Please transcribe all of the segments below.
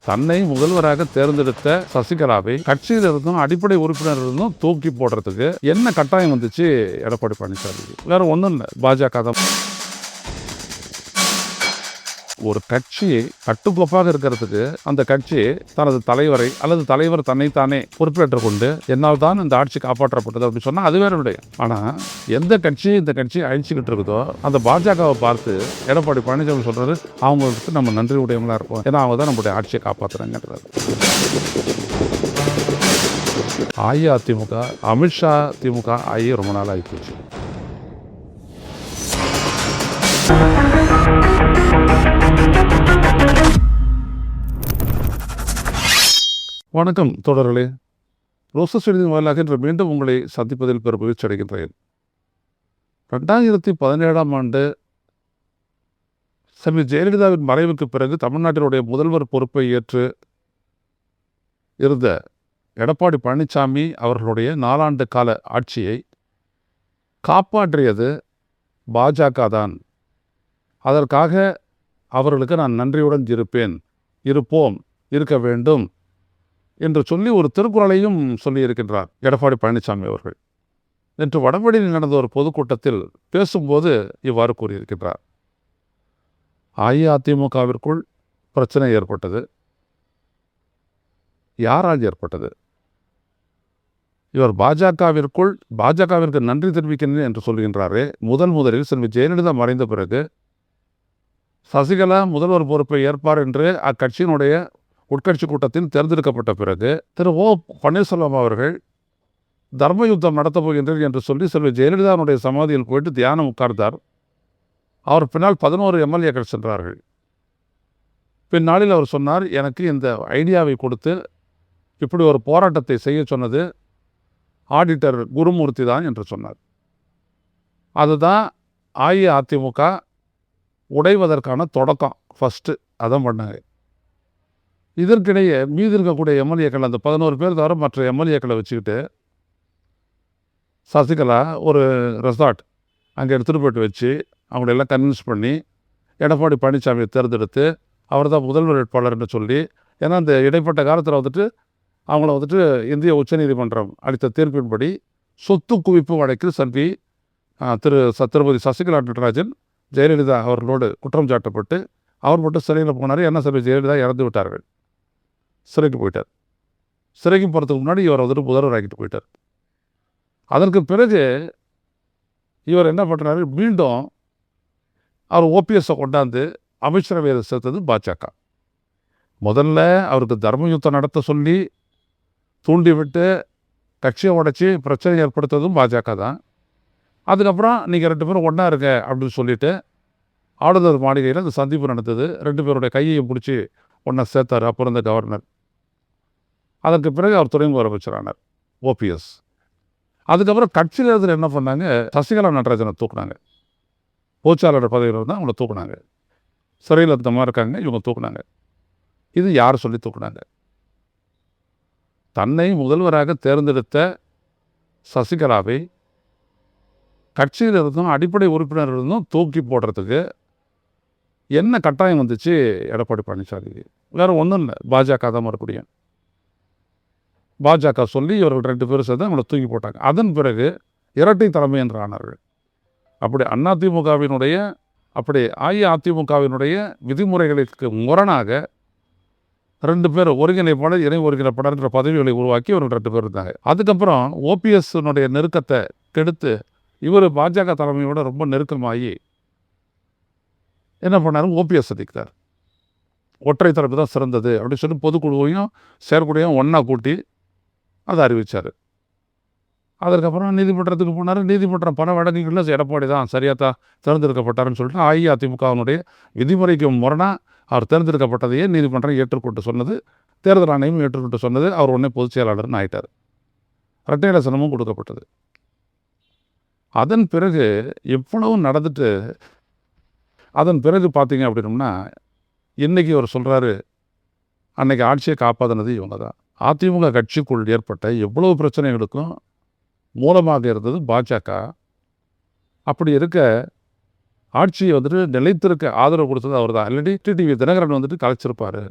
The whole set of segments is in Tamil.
தன்னை முதல்வராக தேர்ந்தெடுத்த சசிகலாவை கட்சியில் இருந்தும் அடிப்படை உறுப்பினர் இருந்தும் தூக்கி போடுறதுக்கு என்ன கட்டாயம் வந்துச்சு எடப்பாடி பழனிசாமி? வேற ஒன்றும் இல்லை, பாஜக தான். ஒரு கட்சி கட்டுக்கோப்பாக இருக்கிறதுக்கு அந்த கட்சி தனது தலைவரை அல்லது தலைவர் தன்னைத்தானே பொறுப்பேற்றுக் கொண்டு என்னால் தான் இந்த ஆட்சி காப்பாற்றப்பட்டது அப்படின்னு சொன்னா அது வேற விடயம். ஆனா எந்த கட்சி இந்த கட்சி அழிச்சுக்கிட்டு இருக்குதோ அந்த பாஜகவை பார்த்து எடப்பாடி பழனிசாமி சொல்றாரு, அவங்களுக்கு நம்ம நன்றி உடையவங்களா இருப்போம், ஏன்னா அவங்க தான் நம்மளுடைய ஆட்சியை காப்பாற்றுறாங்கன்றாரு. அஇஅதிமுக அமித்ஷா திமுக ஆகிய ரொம்ப நாள் ஆகிப்போச்சு. வணக்கம் தொடர்களே, ரோசஸ் செய்தியின் வாயிலாக இன்று மீண்டும் உங்களை சந்திப்பதில் பெருமகிழ்ச்சி அடைகின்றேன். 2017ஆம் ஆண்டு செல்வி ஜெயலலிதாவின் மறைவுக்கு பிறகு தமிழ்நாட்டினுடைய முதல்வர் பொறுப்பை ஏற்று இருந்த எடப்பாடி பழனிசாமி அவர்களுடைய 4 ஆண்டு கால ஆட்சியை காப்பாற்றியது பாஜக தான். அதற்காக அவர்களுக்கு நான் நன்றியுடன் இருப்போம், இருக்க வேண்டும் என்று சொல்லி ஒரு திருக்குறளையும் சொல்லியிருக்கின்றார் எடப்பாடி பழனிசாமி அவர்கள். இன்று வடபழனியில் நடந்த ஒரு பொதுக்கூட்டத்தில் பேசும்போது இவ்வாறு கூறியிருக்கின்றார். அஇஅதிமுகவிற்குள் பிரச்சனை ஏற்பட்டது. யாரால் ஏற்பட்டது? இவர் பாஜகவிற்கு நன்றி தெரிவிக்கின்றேன் என்று சொல்கின்றாரே. முதலில் செல்வி ஜெயலலிதா மறைந்த பிறகு சசிகலா முதல்வர் பொறுப்பை ஏற்பார் என்று அக்கட்சியினுடைய உட்கட்சி கூட்டத்தில் தேர்ந்தெடுக்கப்பட்ட பிறகு திரு ஓ பன்னீர்செல்வம் அவர்கள் தர்ம யுத்தம் நடத்தப் போகின்றேன் என்று சொல்லி செல்வி ஜெயலலிதாவுடைய சமாதியில் போயிட்டு தியானம் உட்கார்ந்தார். அவர் பின்னால் 11 எம்எல்ஏக்கள் சென்றார்கள். பின்னாளில் அவர் சொன்னார், எனக்கு இந்த ஐடியாவை கொடுத்து இப்படி ஒரு போராட்டத்தை செய்ய சொன்னது ஆடிட்டர் குருமூர்த்தி தான் என்று சொன்னார். அதுதான் அஇஅதிமுக உடைவதற்கான தொடக்கம். ஃபஸ்ட்டு அதான் பண்ணாங்க. இதற்கிடையே மீதி இருக்கக்கூடிய எம்எல்ஏக்கள், அந்த 11 பேர் தவிர மற்ற எம்எல்ஏக்களை வச்சுக்கிட்டு சசிகலா ஒரு ரெசார்ட் அங்கே எடுத்துகிட்டு போய்ட்டு வச்சு அவங்களெல்லாம் கன்வின்ஸ் பண்ணி எடப்பாடி பழனிசாமியை தேர்ந்தெடுத்து அவர் தான் முதல்வர் வேட்பாளர்னு சொல்லி, ஏன்னா அந்த இடைப்பட்ட காலத்தில் அவங்கள இந்திய உச்சநீதிமன்றம் அளித்த தீர்ப்பின்படி சொத்து குவிப்பு வழக்கில் திருமதி சசிகலா நடராஜன் ஜெயலலிதா அவர்களோடு குற்றம் சாட்டப்பட்டு அவர் மட்டும் சிறையில் போனார். என்ன சபை ஜெயலலிதா இறந்து விட்டார்கள், சிறைக்கு போயிட்டார். சிறைக்கு போகிறதுக்கு முன்னாடி இவர் முதல்வர் ஆகிட்டு போயிட்டார். அதற்கு பிறகு இவர் என்ன பண்ணுறாரு, மீண்டும் அவர் ஓபிஎஸ்ஸை கொண்டாந்து அமைச்சரவையை சேர்த்தது பாஜக. முதல்ல அவருக்கு தர்ம யுத்தம் நடத்த சொல்லி தூண்டிவிட்டு கட்சியை உடைச்சி பிரச்சனை ஏற்படுத்துறதும் பாஜக தான். அதுக்கப்புறம் நீங்கள் 2 பேரும் ஒன்றா இருங்க அப்படின்னு சொல்லிட்டு ஆளுநர் மாளிகையில் அந்த சந்திப்பு நடந்தது. 2 பேருடைய கையையும் பிடிச்சி ஒன்றா சேர்த்தார் அப்போ இருந்த கவர்னர். அதற்கு பிறகு அவர் துணை முதலமைச்சரானார் ஓபிஎஸ். அதுக்கப்புறம் கட்சியில் இருந்து என்ன பண்ணாங்க, சசிகலா நடராஜனை தூக்குனாங்க. பொதுச்சாளர் பதவியில் இருந்தால் அவங்கள தூக்குனாங்க. சிறையில் இருந்த மாதிரி இருக்காங்க, இவங்க தூக்குனாங்க. இது யார் சொல்லி தூக்குனாங்க? தன்னை முதல்வராக தேர்ந்தெடுத்த சசிகலாவை கட்சியில் இருந்தும் அடிப்படை உறுப்பினர் இருந்தும் தூக்கி போடுறதுக்கு என்ன கட்டாயம் வந்துச்சு எடப்பாடி பழனிசாமி? வேற ஒன்றும் இல்லை, பாஜக தான் மறுபடியும். பாஜக சொல்லி இவர்கள் 2 பேரும் சேர்ந்து அவங்கள தூக்கி போட்டாங்க. அதன் பிறகு இரட்டை தலைமை என்று ஆனார்கள். அப்படி அஇஅதிமுகவினுடைய விதிமுறைகளுக்கு முரணாக 2 பேர் ஒருங்கிணைப்பாளர், இணை ஒருங்கிணைப்பாளர் என்ற பதவிகளை உருவாக்கி இவர்கள் 2 பேர் இருந்தாங்க. அதுக்கப்புறம் ஓபிஎஸ்னுடைய நெருக்கத்தை கெடுத்து இவர் பாஜக தலைமையோட ரொம்ப நெருக்கமாகி என்ன பண்ணாரு, ஓபிஎஸ் சந்திக்கிறார். ஒற்றை தரப்பு தான் சிறந்தது அப்படின்னு சொல்லி பொதுக்குழுவையும் செயற்குழுவையும் ஒன்றா கூட்டி அதை அறிவித்தார். அதற்கப்புறம் நீதிமன்றத்துக்கு போனார். நீதிமன்றம் பல வழக்குகளில் எடப்பாடி தான் சரியாக தான் தேர்ந்தெடுக்கப்பட்டார்னு சொல்லிட்டு அஇஅதிமுகவினுடைய விதிமுறைக்கு முரணாக அவர் தேர்ந்தெடுக்கப்பட்டதையே நீதிமன்றம் ஏற்றுக்கொண்டு சொன்னது, தேர்தல் ஆணையம் ஏற்றுக்கொண்டு சொன்னது. அவர் உடனே பொதுச் செயலாளர்னு ஆயிட்டார். இரட்டை இலசனமும் கொடுக்கப்பட்டது. அதன் பிறகு எவ்வளவு நடந்துட்டு அதன் பிறகு பார்த்தீங்க அப்படின்னோம்னா இன்றைக்கி அவர் சொல்கிறாரு, அன்னைக்கு ஆட்சியை காப்பாற்றினது இவங்க தான். அதிமுக கட்சிக்குள் ஏற்பட்ட எவ்வளவு பிரச்சனைகளுக்கும் மூலமாக இருந்தது பாஜக. அப்படி இருக்க ஆட்சியை நிலைத்திருக்க ஆதரவு கொடுத்தது அவர் தான். இல்லாட்டி டிடிவி தினகரன் கலைச்சிருப்பார்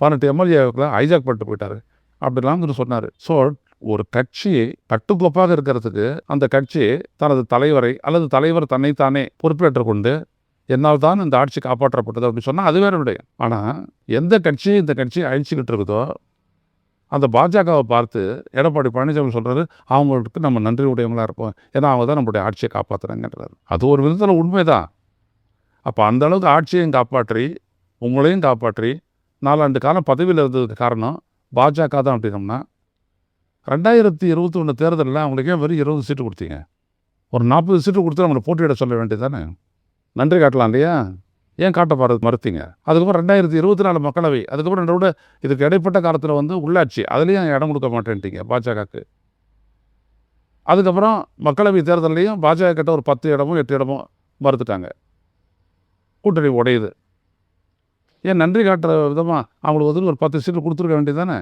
18 எம்எல்ஏக்களை ஹைஜாக் பண்ணிட்டு போயிட்டாரு அப்படிலாம் சொன்னார். ஸோ ஒரு கட்சி கட்டுக்கோப்பாக இருக்கிறதுக்கு அந்த கட்சி தனது தலைவரை அல்லது தலைவர் தன்னைத்தானே பொறுப்பேற்றுக் கொண்டு என்னால் தான் இந்த ஆட்சி காப்பாற்றப்பட்டது அப்படின்னு சொன்னால் அது வேற விடயம். ஆனால் எந்த கட்சி இந்த கட்சி அழிச்சிக்கிட்டு இருக்குதோ அந்த பாஜகவை பார்த்து எடப்பாடி பழனிசாமி சொல்கிறாரு, அவங்களுக்கு நம்ம நன்றி உடையவங்களாக இருப்போம், ஏன்னா அவங்க தான் நம்மளுடைய ஆட்சியை காப்பாற்றுறாங்கன்றாரு. அது ஒரு விதத்தில் உண்மைதான். அப்போ அந்த அளவுக்கு ஆட்சியையும் காப்பாற்றி உங்களையும் காப்பாற்றி 4 ஆண்டு காலம் பதவியில் இருந்ததுக்கு காரணம் பாஜக தான் அப்படின்னோம்னா, 2021 தேர்தலில் அவங்களுக்கே வெறும் 20 சீட்டு கொடுத்தீங்க. ஒரு 40 சீட்டு கொடுத்து அவங்களை போட்டியிட சொல்ல வேண்டியது தானே, நன்றி காட்டலாம் இல்லையா? ஏன் காட்ட மறுத்தீங்க? அதுக்கப்புறம் 2024 மக்களவை, அதுக்கப்புறம் கூட இதுக்கு இடைப்பட்ட காலத்தில் உள்ளாட்சி, அதுலேயும் இடம் கொடுக்க மாட்டேன்ட்டீங்க பாஜகவுக்கு. அதுக்கப்புறம் மக்களவை தேர்தலையும் பாஜக கிட்ட ஒரு 10 இடமோ 8 இடமோ மறுத்துட்டாங்க. கூட்டணி உடையுது. ஏன் நன்றி காட்டுற விதமாக அவங்களுக்கு ஒரு 10 சீட்டு கொடுத்துருக்க வேண்டியது தானே,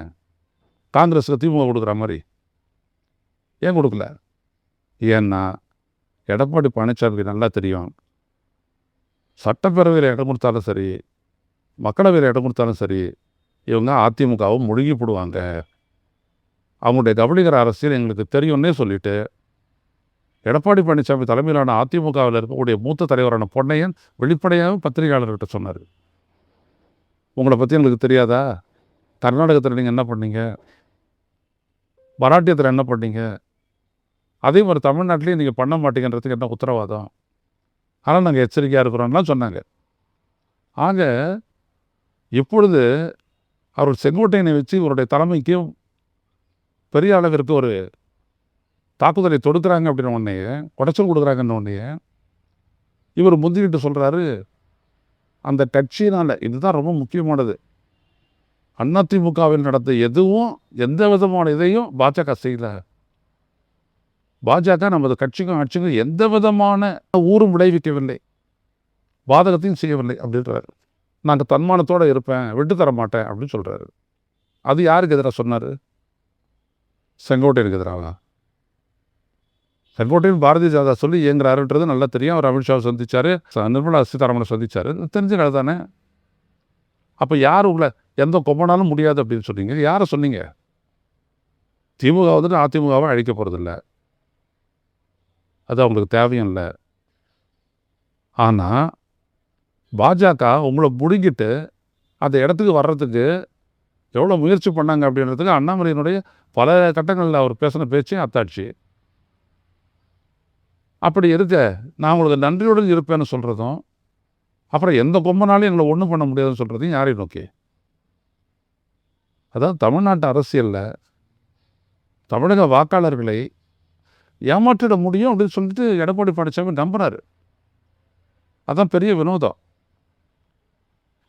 காங்கிரஸுக்கு திமுக கொடுக்குற மாதிரி. ஏன் கொடுக்கல? ஏன்னா எடப்பாடி பழனிசாமிக்கு நல்லா தெரியும், சட்டப்பேரவையில் இடம் கொடுத்தாலும் சரி, மக்களவையில் இடம் கொடுத்தாலும் சரி, இவங்க அதிமுகவும் முழுகி போடுவாங்க. அவங்களுடைய கபலீகர அரசியல் எங்களுக்கு தெரியும்னே சொல்லிட்டு எடப்பாடி பழனிசாமி தலைமையிலான அதிமுகவில் இருக்கக்கூடிய மூத்த தலைவரான பொன்னையன் வெளிப்படையாக பத்திரிகையாளர்கிட்ட சொன்னார், உங்களை பற்றி எங்களுக்கு தெரியாதா? கர்நாடகத்தில் நீங்கள் என்ன பண்ணீங்க, மராட்டியத்தில் என்ன பண்ணீங்க, அதே மாதிரி தமிழ்நாட்டிலையும் நீங்கள் பண்ண மாட்டீங்கன்றதுக்கு என்ன உத்தரவாதம்? ஆனால் நாங்கள் எச்சரிக்கையாக இருக்கிறோம்லாம் சொன்னாங்க. ஆக இப்பொழுது அவர் செங்கோட்டையனை வச்சு இவருடைய தலைமைக்கும் பெரிய அளவிற்கு ஒரு தாக்குதலை தொடுக்கிறாங்க அப்படின்னு உடனே, குடைச்சல் கொடுக்குறாங்கன்னு உடனே இவர் முந்திக்கிட்டு சொல்கிறாரு, அந்த கட்சியினால் இதுதான் ரொம்ப முக்கியமானது, அதிமுகவில் நடந்த எதுவும் எந்த விதமான இதையும் பாஜக செய்யலை, பாஜக நமது கட்சிக்கும் ஆட்சிக்கும் எந்த விதமான ஊரும் விளைவிக்கவில்லை, பாதகத்தையும் செய்யவில்லை அப்படின்றாரு. நாங்கள் தன்மானத்தோடு இருப்பேன், விட்டு தர மாட்டேன் அப்படின்னு சொல்கிறாரு. அது யாருக்கு எதிராக சொன்னார்? செங்கோட்டையனுக்கு எதிராக. செங்கோட்டையன் பாரதிய ஜனதா சொல்லி இயங்குறாருன்றது நல்லா தெரியும். அவர் அமித்ஷாவை சந்தித்தார், நிர்மலா சீதாராமனை சந்தித்தார், தெரிஞ்ச கதை தானே. அப்போ யார் உங்களை எந்த கொம்பனாலும் முடியாது அப்படின்னு சொன்னீங்க? யாரை சொன்னீங்க? திமுக அதிமுகவை அழிக்க போகிறதில்ல, அது அவங்களுக்கு தேவையும் இல்லை. ஆனால் பாஜக உங்களை முடிங்கிட்டு அந்த இடத்துக்கு வர்றதுக்கு எவ்வளோ முயற்சி பண்ணாங்க அப்படின்றதுக்கு அண்ணாமலையினுடைய பல கட்டங்களில் அவர் பேசின பேச்சே அத்தாட்சி. அப்படி இருக்க நான் உங்களுக்கு நன்றியுடன் இருப்பேன்னு சொல்கிறதும், அப்புறம் எந்த கொம்பனாலையும் எங்களை ஒன்றும் பண்ண முடியாதுன்னு சொல்கிறதையும் யாரையும் நோக்கி? அதாவது தமிழ்நாட்டு அரசியலில் தமிழக வாக்காளர்களை ஏமாற்றிட முடியும் அப்படின்னு சொல்லிட்டு எடப்பாடி பழனிசாமி நம்புறாரு. அதான் பெரிய வினோதம்.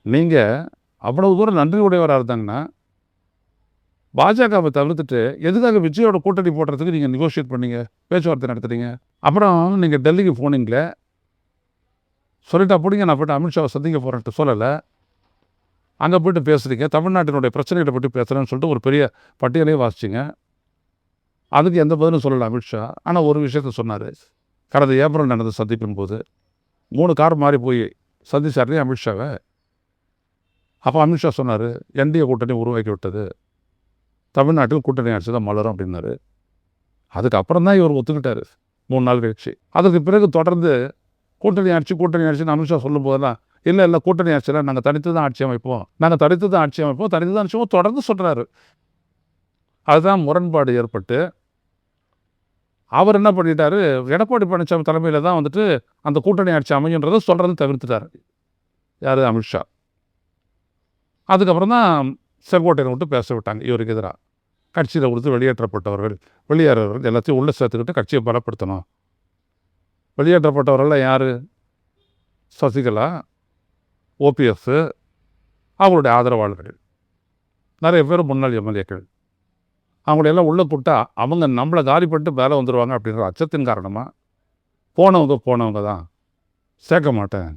நீங்கள் அவ்வளவு தூரம் நன்றி உடையவராக இருந்தாங்கன்னா பாஜகவை தவிர்த்துட்டு எதுக்காக விஜயோட கூட்டணி போடுறதுக்கு நீங்கள் நெகோஷியேட் பண்ணீங்க, பேச்சுவார்த்தை நடத்துறீங்க? அப்புறம் நீங்கள் டெல்லிக்கு போனீங்களே, சொல்லிட்டா பிடிங்க நான் போய்ட்டு அமித்ஷாவை சந்திக்க போகிறேன்ட்டு சொல்லலை, அங்கே போய்ட்டு பேசுகிறீங்க, தமிழ்நாட்டினுடைய பிரச்சனைகளை பற்றி பேசுகிறேன்னு சொல்லிட்டு ஒரு பெரிய பட்டியலையே வாசிச்சிங்க. அதுக்கு எந்த பதிலும் சொல்லலை அமித்ஷா. ஆனால் ஒரு விஷயத்த சொன்னார், கடந்த ஏப்ரல் நடந்த சந்திப்பின் போது 3 கார் மாறி போய் சந்திச்சார்லையே அமித்ஷாவை. அப்போ அமித்ஷா சொன்னார், என்டிஏ கூட்டணி உருவாக்கி விட்டது, தமிழ்நாட்டில் கூட்டணி ஆட்சி தான் மலரும் அப்படின்னாரு. அதுக்கப்புறம் தான் இவர் ஒத்துக்கிட்டார் 3 நாள் கழிச்சு. அதற்கு பிறகு தொடர்ந்து கூட்டணி ஆட்சின்னு அமித்ஷா சொல்லும் போதெல்லாம் இல்லை கூட்டணி ஆட்சியில் நாங்கள் தனித்து தான் ஆட்சி அமைப்போம் தொடர்ந்து சொல்கிறாரு. அதுதான் முரண்பாடு ஏற்பட்டு அவர் என்ன பண்ணிட்டாரு, எடப்பாடி பழனிசாமி தலைமையில் தான் அந்த கூட்டணி ஆட்சி அமையுன்றதை சொல்கிறது தவிர்த்துட்டார். யார்? அமித்ஷா. அதுக்கப்புறம் தான் செங்கோட்டையனை விட்டு பேச விட்டாங்க இவருக்கு எதிராக. கட்சியில் கொடுத்து வெளியேறவர்கள் எல்லாத்தையும் உள்ளே சேர்த்துக்கிட்டு கட்சியை பலப்படுத்தணும். வெளியேற்றப்பட்டவர்கள் யார்? சசிகலா, ஓபிஎஸ், அவங்களுடைய ஆதரவாளர்கள், நிறைய பேர் முன்னாள் எம்எல்ஏக்கள். அவங்களையெல்லாம் உள்ளே கூட்டா அவங்க நம்மளை காலி பண்ணிட்டு மேலே வந்துடுவாங்க அப்படின்ற அச்சத்தின் காரணமாக போனவங்க தான், சேர்க்க மாட்டேன்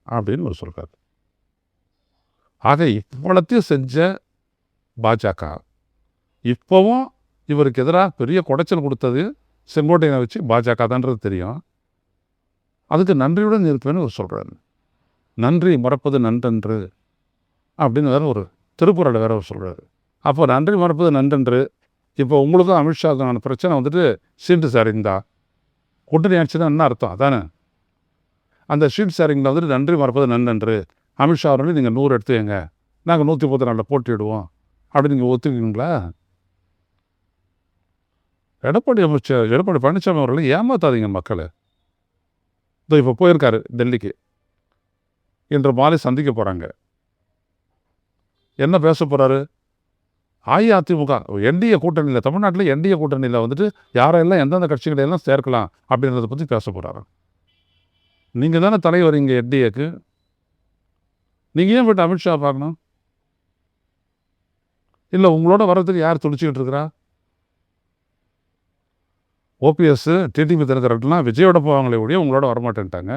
அப்படின்னு ஒரு சொல்கிறார். ஆக இவ்வளத்தையும் செஞ்ச பாஜக இப்போவும் இவருக்கு எதிராக பெரிய குடைச்சல் கொடுத்தது செங்கோட்டையனை வச்சு பாஜக தான்றது தெரியும். அதுக்கு நன்றியுடன் இருப்பேன்னு அவர் சொல்கிறாரு. நன்றி மறப்பது நன்றன்று அப்படின்னு வேறு ஒரு திருக்குறள் வேற சொல்கிறாரு. அப்போ நன்றி மறப்பது நன்றன்று. இப்போ உங்களுக்கும் அமித்ஷாவுக்கான பிரச்சனை வந்துட்டு சீட்டு ஷேரிங் தான். கூட்டணி ஆட்சினா என்ன அர்த்தம் அதானே? அந்த சீட் ஷேரிங்கில் வந்துட்டு நன்றி மறப்பது நன்றன்று. அமித்ஷா அவர்கள் நீங்கள் 100 எடுத்துக்கங்க, நாங்கள் 134 போட்டியிடுவோம் அப்படின்னு நீங்கள் ஒத்துக்குவீங்களா? எடப்பாடி பழனிசாமி அவர்களை ஏமாத்தாதீங்க மக்களை. இப்போ போயிருக்காரு டெல்லிக்கு, இன்று மாலை சந்திக்க போகிறாங்க. என்ன பேச போகிறாரு? அஇஅதிமுக என்டிஏ கூட்டணியில், தமிழ்நாட்டில் என்டிஏ கூட்டணியில் வந்துட்டு யாரெல்லாம் எந்தெந்த கட்சிகளையெல்லாம் சேர்க்கலாம் அப்படின்றத பற்றி பேச போகிறாரு. நீங்கள் தானே தலைவர் இங்கே என்டிஏக்கு. நீங்கள் ஏன் போய்ட்டு அமித்ஷா பார்க்கணும்? இல்லை உங்களோட வர்றதுக்கு யார் துடிச்சிக்கிட்டு இருக்கிறா? ஓபிஎஸ் டிடிவி தினகரன்லாம் விஜயோட போவாங்களே ஒழிய உங்களோட வரமாட்டேன்ட்டாங்க.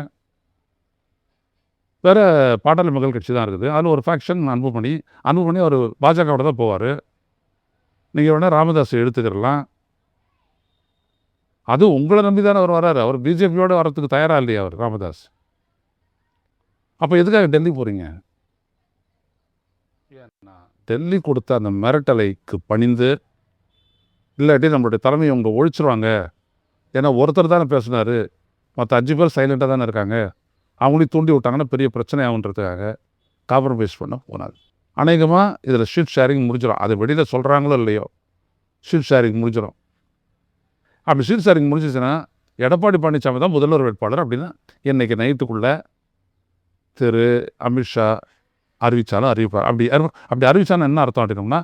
வேறு பாட்டாளி மக்கள் கட்சி தான் இருக்குது. அதில் ஒரு ஃபேக்ஷன் அன்புமணி அவர் பாஜகவோட தான் போவார். நீங்கள் வேணால் ராமதாஸ் எடுத்துக்கிறலாம். அது உங்களை நம்பி தானே அவர் வராரு. அவர் பிஜேபியோடு வரத்துக்கு தயாராக இல்லையா அவர் ராமதாஸ்? அப்போ எதுக்காக டெல்லி போகிறீங்க? டெல்லி கொடுத்த அந்த மிரட்டலைக்கு பணிந்து, இல்லாட்டி நம்மளுடைய தலைமையை அவங்க ஒழிச்சிருவாங்க. ஏன்னா ஒருத்தர் தானே பேசினார், மற்ற 5 பேர் சைலண்ட்டாக தானே இருக்காங்க, அவங்களையும் தூண்டி விட்டாங்கன்னா பெரிய பிரச்சனை ஆகுன்றதுக்காக காம்ப்ரமைஸ் பண்ண போனார். அநேகமாக இதில் ஷீட் ஷேரிங் முடிஞ்சிடும். அது வெளியில் சொல்கிறாங்களோ இல்லையோ, ஷீட் ஷேரிங் முடிஞ்சிடும். அப்படி ஷீட் ஷேரிங் முடிஞ்சிச்சுன்னா எடப்பாடி பழனிசாமி தான் முதல்வர் வேட்பாளர் அப்படின்னா இன்றைக்கி நைட்டுக்குள்ளே திரு அமித்ஷா அறிவித்தாலும் அறிவிப்பார். அப்படி அறிவிச்சாலும் என்ன அர்த்தம் அப்படின்னோம்னா,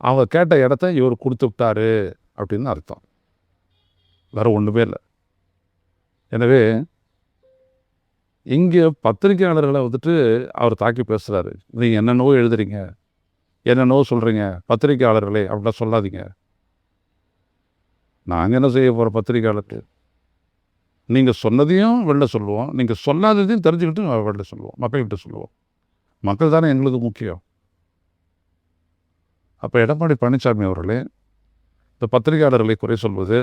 அவங்க கேட்ட இடத்த இவர் கொடுத்து விட்டாரு அப்படின்னு அர்த்தம். வேறு ஒன்றுமே இல்லை. எனவே இங்கே பத்திரிகையாளர்களை வந்துட்டு அவர் தாக்கி பேசுகிறாரு. நீங்கள் என்னென்னவோ எழுதுறீங்க, என்னென்னவோ சொல்கிறீங்க, பத்திரிகையாளர்களே அப்படிலாம் சொல்லாதீங்க. நாங்கள் என்ன செய்ய போகிறோம்? பத்திரிகையாளருக்கு நீங்கள் சொன்னதையும் வெளில சொல்லுவோம், நீங்கள் சொல்லாததையும் தெரிஞ்சுக்கிட்டு வெளில சொல்லுவோம், மக்கள்கிட்ட சொல்லுவோம். மக்கள் தானே எங்களுக்கு முக்கியம். அப்போ எடப்பாடி பழனிசாமி அவர்களே, இந்த பத்திரிகையாளர்களை குறை சொல்வது,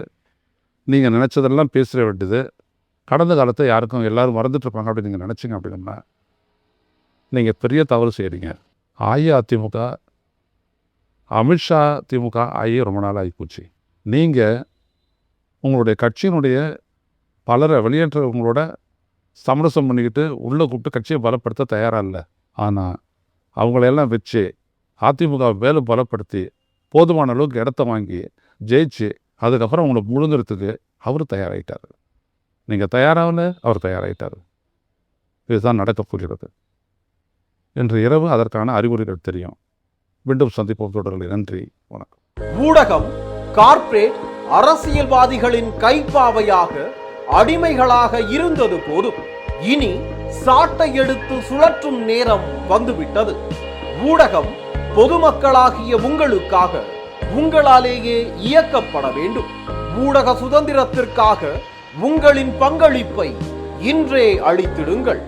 நீங்கள் நினச்சதெல்லாம் பேசுகிற வேண்டியது, கடந்த காலத்தை யாருக்கும் எல்லோரும் மறந்துட்டுருப்பாங்க அப்படின்னு நீங்கள் நினச்சிங்க அப்படின்னா நீங்கள் பெரிய தவறு செய்கிறீங்க. அஇஅதிமுக அமித்ஷா திமுக ஆகி ரொம்ப நாள் ஆகி போச்சு. நீங்கள் உங்களுடைய கட்சியினுடைய பலரை வெளியேற்றவங்களோட சமரசம் பண்ணிக்கிட்டு உள்ளே கூப்பிட்டு கட்சியை பலப்படுத்த தயாராக இல்லை. ஆனால் அவங்களையெல்லாம் வச்சு அதிமுகவை மேலும் பலப்படுத்தி போதுமான அளவுக்கு இடத்த வாங்கி ஜெயிச்சு அதுக்கப்புறம் அவங்களை முழுங்குறதுக்கு அவர் தயாராகிட்டார். நீங்கள் தயாராகல, அவர் தயாராகிட்டார். இதுதான் நடக்கப் போகிறது. இன்று இரவு அதற்கான அறிகுறிகள் தெரியும். மீண்டும் சந்திப்போம் தொடர்களை. நன்றி, வணக்கம். ஊடகம் கார்ப்பரேட் அரசியல்வாதிகளின் கைப்பாவையாக அடிமைகளாக இருந்தது போதும், இனி சாட்டை எடுத்து சுழற்றும் நேரம் வந்துவிட்டது. ஊடகம் பொதுமக்களாகிய உங்களுக்காக, உங்களாலேயே இயக்கப்பட வேண்டும். ஊடக சுதந்திரத்திற்காக உங்களின் பங்களிப்பை இன்றே அளித்திடுங்கள்.